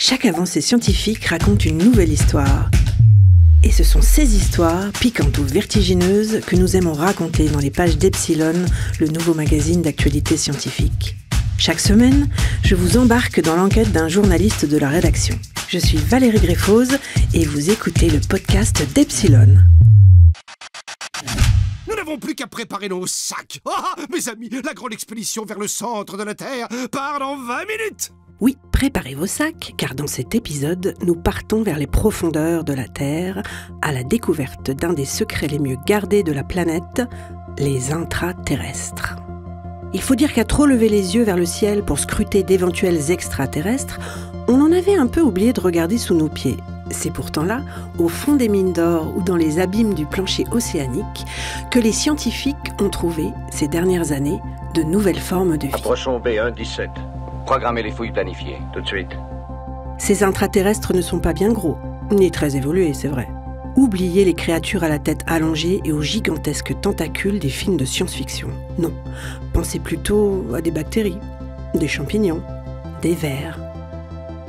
Chaque avancée scientifique raconte une nouvelle histoire. Et ce sont ces histoires, piquantes ou vertigineuses, que nous aimons raconter dans les pages d'Epsilon, le nouveau magazine d'actualité scientifique. Chaque semaine, je vous embarque dans l'enquête d'un journaliste de la rédaction. Je suis Valérie Greffose et vous écoutez le podcast d'Epsilon. Nous n'avons plus qu'à préparer nos sacs. Ah, mes amis, la grande expédition vers le centre de la Terre part dans 20 minutes. Oui, préparez vos sacs, car dans cet épisode, nous partons vers les profondeurs de la Terre, à la découverte d'un des secrets les mieux gardés de la planète, les intraterrestres. Il faut dire qu'à trop lever les yeux vers le ciel pour scruter d'éventuels extraterrestres, on en avait un peu oublié de regarder sous nos pieds. C'est pourtant là, au fond des mines d'or ou dans les abîmes du plancher océanique, que les scientifiques ont trouvé, ces dernières années, de nouvelles formes de vie. Approchons B1-17. Programmez les fouilles planifiées, tout de suite. Ces intraterrestres ne sont pas bien gros, ni très évolués, c'est vrai. Oubliez les créatures à la tête allongée et aux gigantesques tentacules des films de science-fiction. Non, pensez plutôt à des bactéries, des champignons, des vers.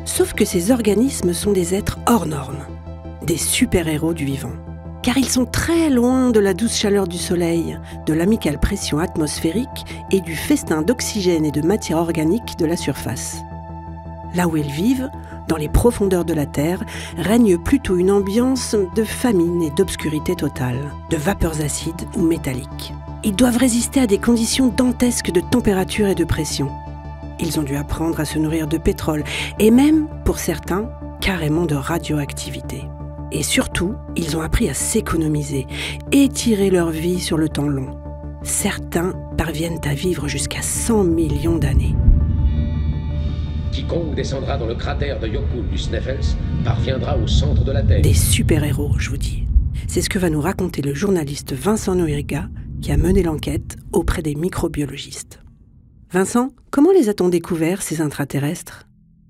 Sauf que ces organismes sont des êtres hors normes, des super-héros du vivant. Car ils sont très loin de la douce chaleur du soleil, de l'amicale pression atmosphérique et du festin d'oxygène et de matière organique de la surface. Là où ils vivent, dans les profondeurs de la Terre, règne plutôt une ambiance de famine et d'obscurité totale, de vapeurs acides ou métalliques. Ils doivent résister à des conditions dantesques de température et de pression. Ils ont dû apprendre à se nourrir de pétrole et même, pour certains, carrément de radioactivité. Et surtout, ils ont appris à s'économiser, étirer leur vie sur le temps long. Certains parviennent à vivre jusqu'à 100 millions d'années. Quiconque descendra dans le cratère de Yokul du Sneffels parviendra au centre de la Terre. Des super-héros, je vous dis. C'est ce que va nous raconter le journaliste Vincent Noiriga, qui a mené l'enquête auprès des microbiologistes. Vincent, comment les a-t-on découverts, ces intraterrestres ?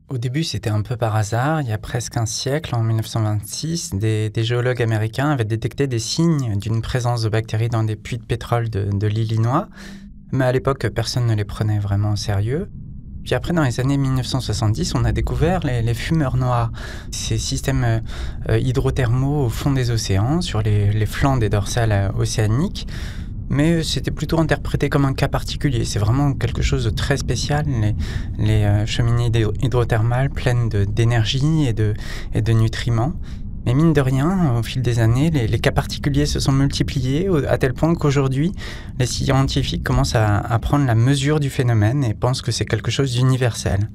Au début, c'était un peu par hasard. Il y a presque un siècle, en 1926, des géologues américains avaient détecté des signes d'une présence de bactéries dans des puits de pétrole de l'Illinois. Mais à l'époque, personne ne les prenait vraiment au sérieux. Puis après, dans les années 1970, on a découvert les fumeurs noirs. Ces systèmes hydrothermaux au fond des océans, sur les flancs des dorsales océaniques. Mais c'était plutôt interprété comme un cas particulier. C'est vraiment quelque chose de très spécial, les cheminées hydrothermales pleines d'énergie et de nutriments. Mais mine de rien, au fil des années, les cas particuliers se sont multipliés à tel point qu'aujourd'hui, les scientifiques commencent à prendre la mesure du phénomène et pensent que c'est quelque chose d'universel.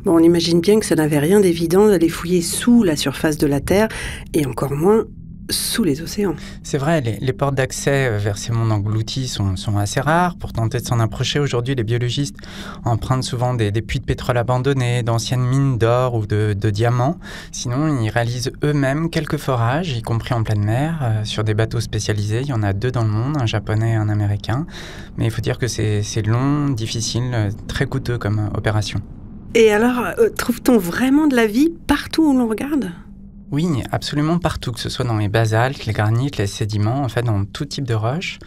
Bon, on imagine bien que ça n'avait rien d'évident d'aller fouiller sous la surface de la Terre, et encore moins sous les océans. C'est vrai, les portes d'accès vers ces mondes engloutis sont assez rares. Pour tenter de s'en approcher, aujourd'hui, les biologistes empruntent souvent des puits de pétrole abandonnés, d'anciennes mines d'or ou de diamants. Sinon, ils réalisent eux-mêmes quelques forages, y compris en pleine mer, sur des bateaux spécialisés. Il y en a 2 dans le monde, un japonais et un américain. Mais il faut dire que c'est long, difficile, très coûteux comme opération. Et alors, trouve-t-on vraiment de la vie partout où l'on regarde ? Oui, absolument partout, que ce soit dans les basaltes, les granites, les sédiments, en fait dans tout type de roches.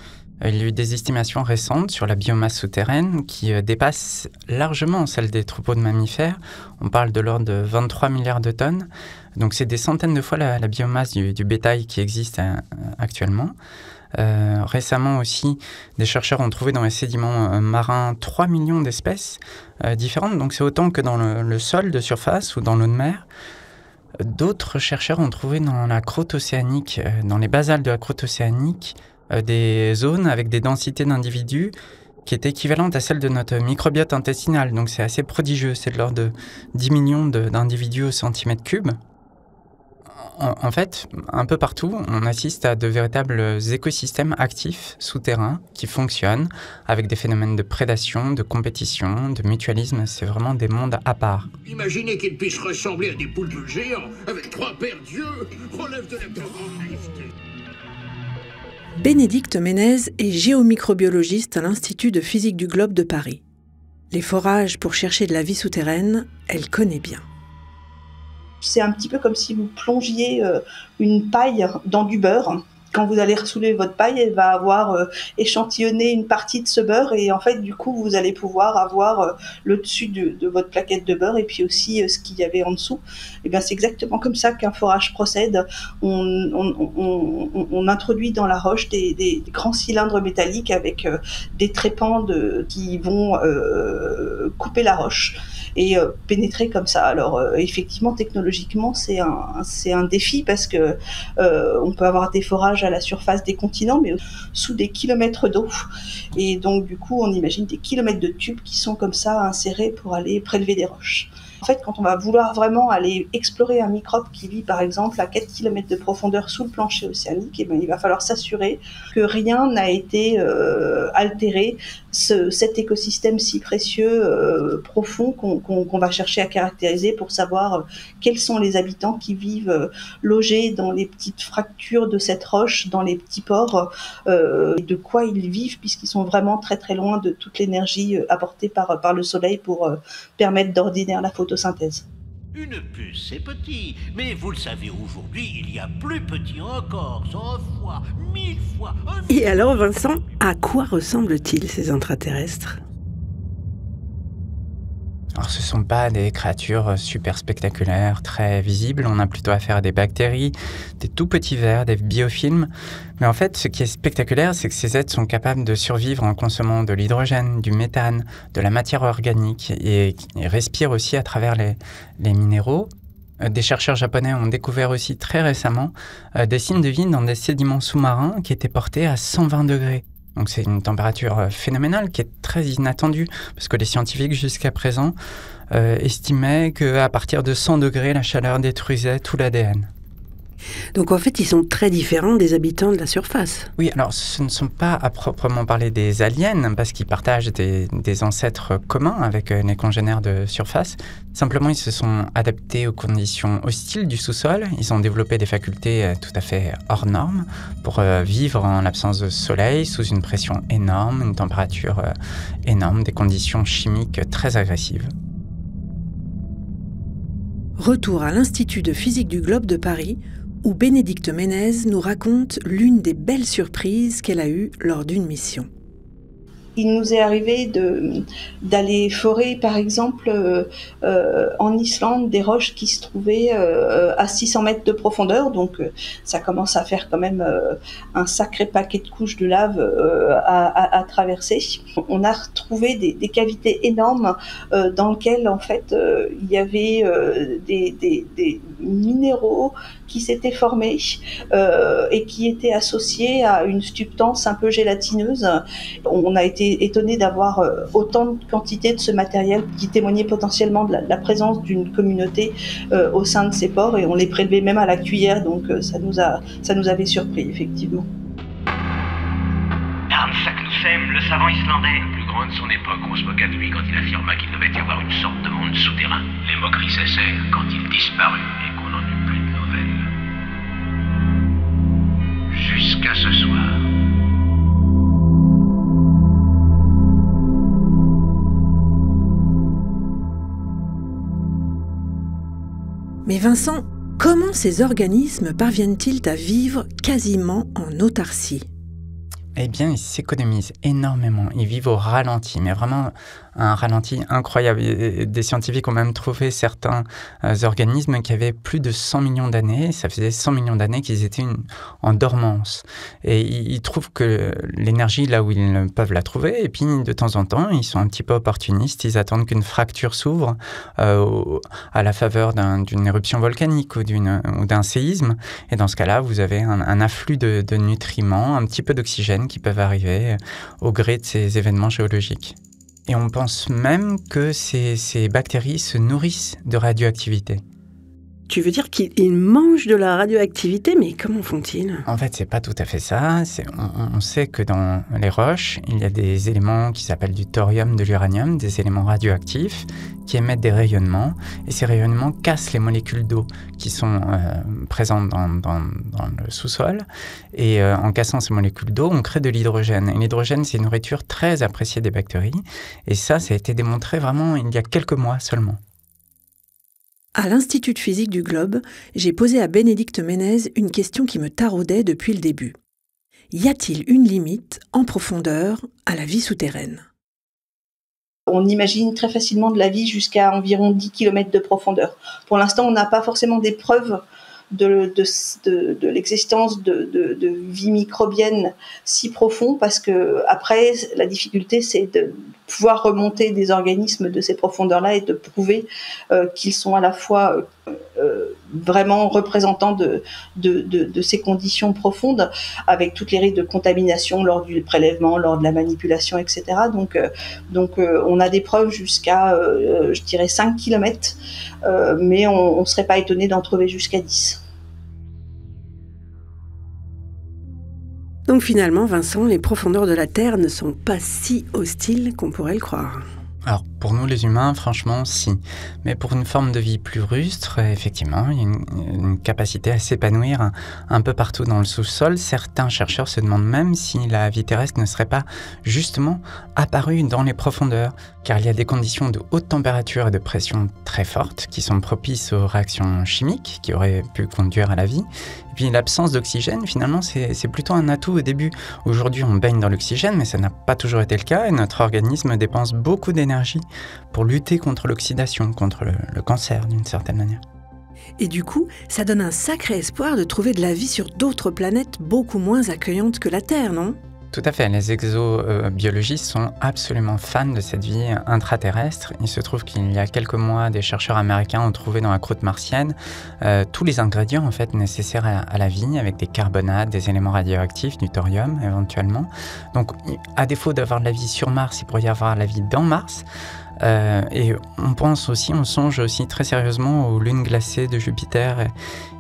Il y a eu des estimations récentes sur la biomasse souterraine qui dépassent largement celle des troupeaux de mammifères. On parle de l'ordre de 23 milliards de tonnes. Donc c'est des centaines de fois la biomasse du bétail qui existe actuellement. Récemment aussi, des chercheurs ont trouvé dans les sédiments marins 3 millions d'espèces différentes. Donc c'est autant que dans le sol de surface ou dans l'eau de mer. D'autres chercheurs ont trouvé dans la croûte océanique, dans les basaltes de la croûte océanique, des zones avec des densités d'individus qui étaient équivalentes à celles de notre microbiote intestinal. Donc c'est assez prodigieux, c'est de l'ordre de 10 millions d'individus au centimètre cube. En fait, un peu partout, on assiste à de véritables écosystèmes actifs souterrains qui fonctionnent avec des phénomènes de prédation, de compétition, de mutualisme. C'est vraiment des mondes à part. Imaginez qu'ils puissent ressembler à des poulpes géants avec 3 paires d'yeux, relève de la naïveté. Bénédicte Ménez est géomicrobiologiste à l'Institut de physique du globe de Paris. Les forages pour chercher de la vie souterraine, elle connaît bien. C'est un petit peu comme si vous plongiez une paille dans du beurre Quand vous allez ressouler votre paille, elle va avoir échantillonné une partie de ce beurre et en fait, du coup, vous allez pouvoir avoir le dessus de votre plaquette de beurre et puis aussi ce qu'il y avait en dessous. Et bien, c'est exactement comme ça qu'un forage procède. On introduit dans la roche des grands cylindres métalliques avec des trépans qui vont couper la roche et pénétrer comme ça. Alors effectivement, technologiquement, c'est un défi parce que on peut avoir des forages à la surface des continents, mais sous des kilomètres d'eau. Et donc du coup, on imagine des kilomètres de tubes qui sont comme ça insérés pour aller prélever des roches. En fait, quand on va vouloir vraiment aller explorer un microbe qui vit par exemple à 4 km de profondeur sous le plancher océanique, et bien, il va falloir s'assurer que rien n'a été altéré, cet écosystème si précieux, profond, qu'on va chercher à caractériser pour savoir quels sont les habitants qui vivent logés dans les petites fractures de cette roche, dans les petits pores, et de quoi ils vivent, puisqu'ils sont vraiment très très loin de toute l'énergie apportée par le soleil pour permettre d'ordinaire la photosynthèse. Une puce, c'est petit, mais vous le savez, aujourd'hui, il y a plus petit encore, 100 fois, 1000 fois... Et alors, Vincent, à quoi ressemblent-ils, ces intraterrestres ? Alors, ce ne sont pas des créatures super spectaculaires, très visibles. On a plutôt affaire à des bactéries, des tout petits vers, des biofilms. Mais en fait, ce qui est spectaculaire, c'est que ces êtres sont capables de survivre en consommant de l'hydrogène, du méthane, de la matière organique et respirent aussi à travers les minéraux. Des chercheurs japonais ont découvert aussi très récemment des signes de vie dans des sédiments sous-marins qui étaient portés à 120 degrés. Donc c'est une température phénoménale qui est très inattendue parce que les scientifiques jusqu'à présent estimaient qu'à partir de 100 degrés, la chaleur détruisait tout l'ADN. Donc en fait, ils sont très différents des habitants de la surface. Oui, alors ce ne sont pas à proprement parler des aliens, parce qu'ils partagent des ancêtres communs avec les congénères de surface. Simplement, ils se sont adaptés aux conditions hostiles du sous-sol. Ils ont développé des facultés tout à fait hors normes pour vivre en l'absence de soleil, sous une pression énorme, une température énorme, des conditions chimiques très agressives. Retour à l'Institut de physique du globe de Paris, où Bénédicte Ménez nous raconte l'une des belles surprises qu'elle a eues lors d'une mission. Il nous est arrivé d'aller forer, par exemple, en Islande, des roches qui se trouvaient à 600 mètres de profondeur. Donc, ça commence à faire quand même un sacré paquet de couches de lave à traverser. On a retrouvé des cavités énormes dans lesquelles, en fait, il y avait des minéraux qui s'étaient formés et qui étaient associés à une substance un peu gélatineuse. On a été étonné d'avoir autant de quantité de ce matériel qui témoignait potentiellement de la présence d'une communauté au sein de ces ports, et on les prélevait même à la cuillère, donc ça nous avait surpris effectivement. Darn Saknussemm, le savant islandais. Le plus grand de son époque, on se moqua de lui quand il affirma qu'il devait y avoir une sorte de monde souterrain. Les moqueries cessèrent quand il disparut et qu'on n'en eut plus de nouvelles. Jusqu'à ce soir. Mais Vincent, comment ces organismes parviennent-ils à vivre quasiment en autarcie ? Eh bien, ils s'économisent énormément. Ils vivent au ralenti, mais vraiment un ralenti incroyable. Et des scientifiques ont même trouvé certains organismes qui avaient plus de 100 millions d'années. Ça faisait 100 millions d'années qu'ils étaient en dormance. Et ils trouvent que l'énergie là où ils peuvent la trouver. Et puis, de temps en temps, ils sont un petit peu opportunistes. Ils attendent qu'une fracture s'ouvre à la faveur d'une éruption volcanique ou d'un séisme. Et dans ce cas-là, vous avez un afflux de nutriments, un petit peu d'oxygène qui peuvent arriver au gré de ces événements géologiques. Et on pense même que ces bactéries se nourrissent de radioactivité. Tu veux dire qu'ils mangent de la radioactivité, mais comment font-ils ? En fait, c'est pas tout à fait ça. On sait que dans les roches, il y a des éléments qui s'appellent du thorium, de l'uranium, des éléments radioactifs qui émettent des rayonnements. Et ces rayonnements cassent les molécules d'eau qui sont présentes dans le sous-sol. Et en cassant ces molécules d'eau, on crée de l'hydrogène. Et l'hydrogène, c'est une nourriture très appréciée des bactéries. Et ça a été démontré vraiment il y a quelques mois seulement. À l'Institut de physique du Globe, j'ai posé à Bénédicte Ménez une question qui me taraudait depuis le début. Y a-t-il une limite en profondeur à la vie souterraine ? On imagine très facilement de la vie jusqu'à environ 10 km de profondeur. Pour l'instant, on n'a pas forcément des preuves de l'existence de vie microbienne si profond, parce que après, la difficulté, c'est de pouvoir remonter des organismes de ces profondeurs-là et de prouver qu'ils sont à la fois vraiment représentants de ces conditions profondes, avec toutes les risques de contamination lors du prélèvement, lors de la manipulation, etc. Donc, on a des preuves jusqu'à, je dirais, 5 km, mais on ne serait pas étonné d'en trouver jusqu'à 10. Donc finalement, Vincent, les profondeurs de la Terre ne sont pas si hostiles qu'on pourrait le croire. Alors, pour nous les humains, franchement, si. Mais pour une forme de vie plus rustre, effectivement, il y a une capacité à s'épanouir un peu partout dans le sous-sol. Certains chercheurs se demandent même si la vie terrestre ne serait pas justement apparue dans les profondeurs, car il y a des conditions de haute température et de pression très fortes qui sont propices aux réactions chimiques qui auraient pu conduire à la vie. Et puis l'absence d'oxygène, finalement, c'est plutôt un atout au début. Aujourd'hui, on baigne dans l'oxygène, mais ça n'a pas toujours été le cas, et notre organisme dépense beaucoup d'énergie pour lutter contre l'oxydation, contre le cancer d'une certaine manière. Et du coup, ça donne un sacré espoir de trouver de la vie sur d'autres planètes beaucoup moins accueillantes que la Terre, non ? Tout à fait, les exobiologistes sont absolument fans de cette vie intraterrestre. Il se trouve qu'il y a quelques mois, des chercheurs américains ont trouvé dans la croûte martienne tous les ingrédients en fait, nécessaires à la vie, avec des carbonates, des éléments radioactifs, du thorium éventuellement. Donc, à défaut d'avoir de la vie sur Mars, il pourrait y avoir la vie dans Mars. Et on songe aussi très sérieusement aux lunes glacées de Jupiter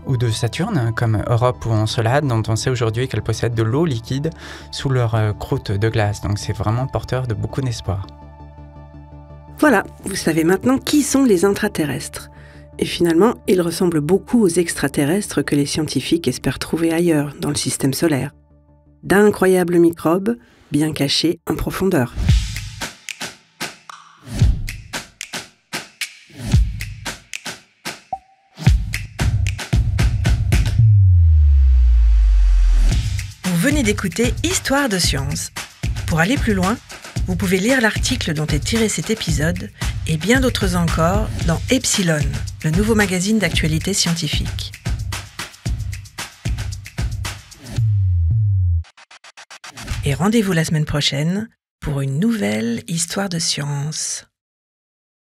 ou de Saturne, comme Europe ou Encelade, dont on sait aujourd'hui qu'elles possèdent de l'eau liquide sous leur croûte de glace. Donc c'est vraiment porteur de beaucoup d'espoir. Voilà, vous savez maintenant qui sont les intraterrestres. Et finalement, ils ressemblent beaucoup aux extraterrestres que les scientifiques espèrent trouver ailleurs, dans le système solaire. D'incroyables microbes, bien cachés en profondeur. Vous venez d'écouter Histoire de science. Pour aller plus loin, vous pouvez lire l'article dont est tiré cet épisode et bien d'autres encore dans Epsilon, le nouveau magazine d'actualité scientifique. Et rendez-vous la semaine prochaine pour une nouvelle Histoire de science.